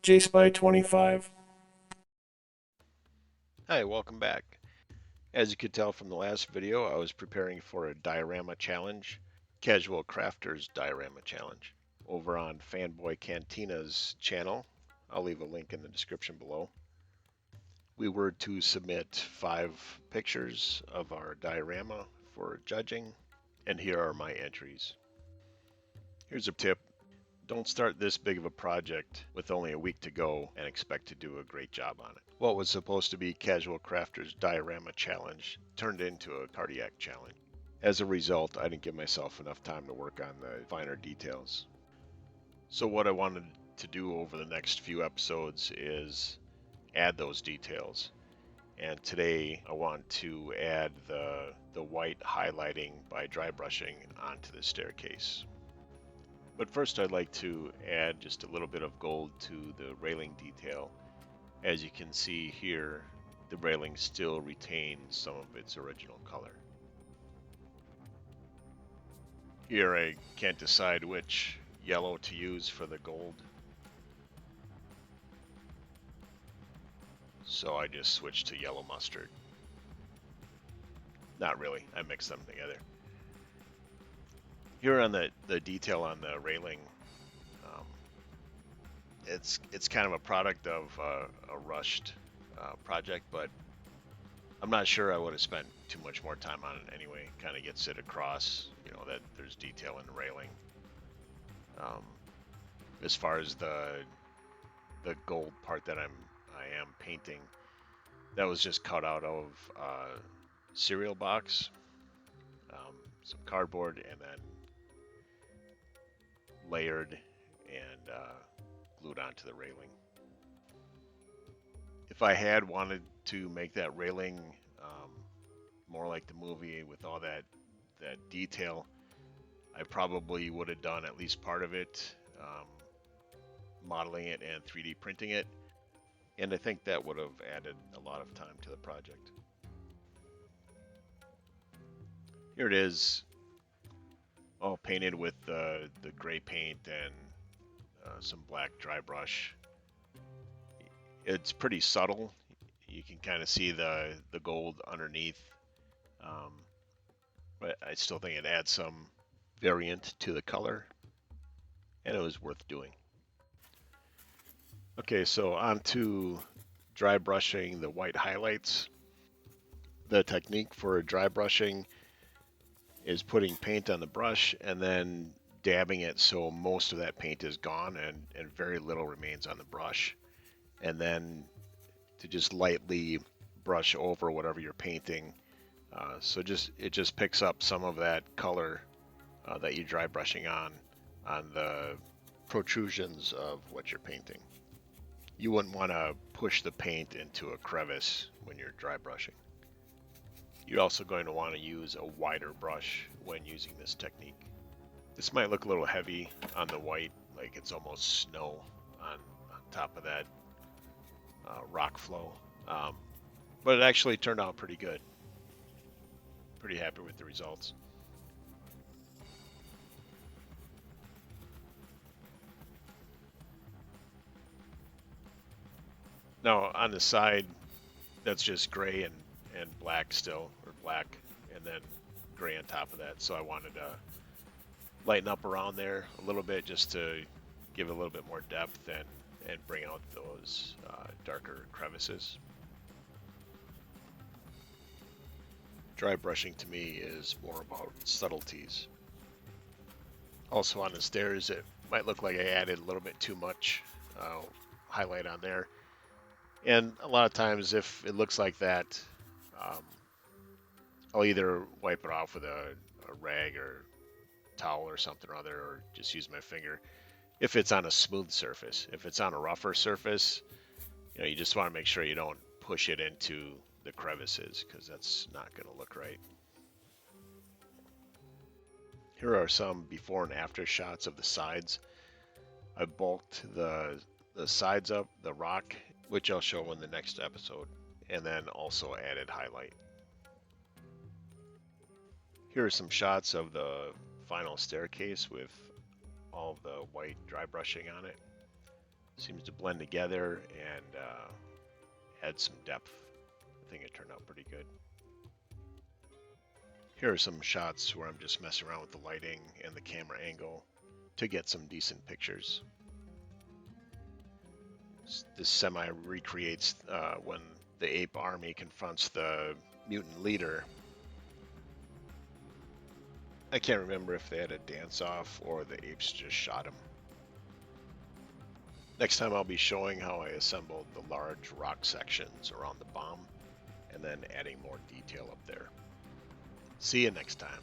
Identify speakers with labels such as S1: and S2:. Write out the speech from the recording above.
S1: JSpy25.
S2: Hi, welcome back. As you could tell from the last video, I was preparing for a diorama challenge, Casual Crafters Diorama Challenge, over on Fanboy Cantina's channel. I'll leave a link in the description below. We were to submit 5 pictures of our diorama for judging, and here are my entries. Here's a tip. Don't start this big of a project with only a week to go and expect to do a great job on it. What was supposed to be Casual Crafters Diorama Challenge turned into a cardiac challenge. As a result, I didn't give myself enough time to work on the finer details. So what I wanted to do over the next few episodes is add those details. And today I want to add the white highlighting by dry brushing onto the staircase. But first I'd like to add just a little bit of gold to the railing detail. As you can see here, the railing still retains some of its original color. Here I can't decide which yellow to use for the gold, so I just switched to yellow mustard. Not really, I mixed them together. Here on the detail on the railing, um, it's kind of a product of a rushed project, but I'm not sure I would have spent too much more time on it anyway. Kind of gets it across, that there's detail in the railing. Um, as far as the gold part that I am painting, that was just cut out of cereal box, some cardboard, and then layered and glued onto the railing. If I had wanted to make that railing more like the movie with all that detail, I probably would have done at least part of it, modeling it and 3D printing it, and I think that would have added a lot of time to the project. Here it is, all painted with the gray paint and some black dry brush. It's pretty subtle. You can kind of see the gold underneath, um, but I still think it adds some variant to the color, and it was worth doing. Okay, so on to dry brushing the white highlights. The technique for dry brushing is putting paint on the brush and then dabbing it so most of that paint is gone and very little remains on the brush. And then to just lightly brush over whatever you're painting. So it just picks up some of that color that you're dry brushing on the protrusions of what you're painting. You wouldn't want to push the paint into a crevice when you're dry brushing. You're also going to want to use a wider brush when using this technique. This might look a little heavy on the white, like it's almost snow on top of that rock flow, but it actually turned out pretty good. Pretty happy with the results. Now on the side, that's just gray and black still, or black, and then gray on top of that. So I wanted to lighten up around there a little bit just to give it a little bit more depth and bring out those darker crevices. Dry brushing to me is more about subtleties. Also on the stairs, it might look like I added a little bit too much highlight on there. And a lot of times if it looks like that, um, I'll either wipe it off with a rag or towel or something or other, or just use my finger if it's on a smooth surface. If it's on a rougher surface, you just want to make sure you don't push it into the crevices, because that's not going to look right. Here are some before and after shots of the sides. I bulked the sides up, the rock, which I'll show in the next episode, and then also added highlight. Here are some shots of the final staircase with all the white dry brushing on it. So Seems to blend together and add some depth. I think it turned out pretty good. Here are some shots where I'm just messing around with the lighting and the camera angle to get some decent pictures. This semi recreates when the ape army confronts the mutant leader. I can't remember if they had a dance-off or the apes just shot him. Next time I'll be showing how I assembled the large rock sections around the bomb and then adding more detail up there. See you next time.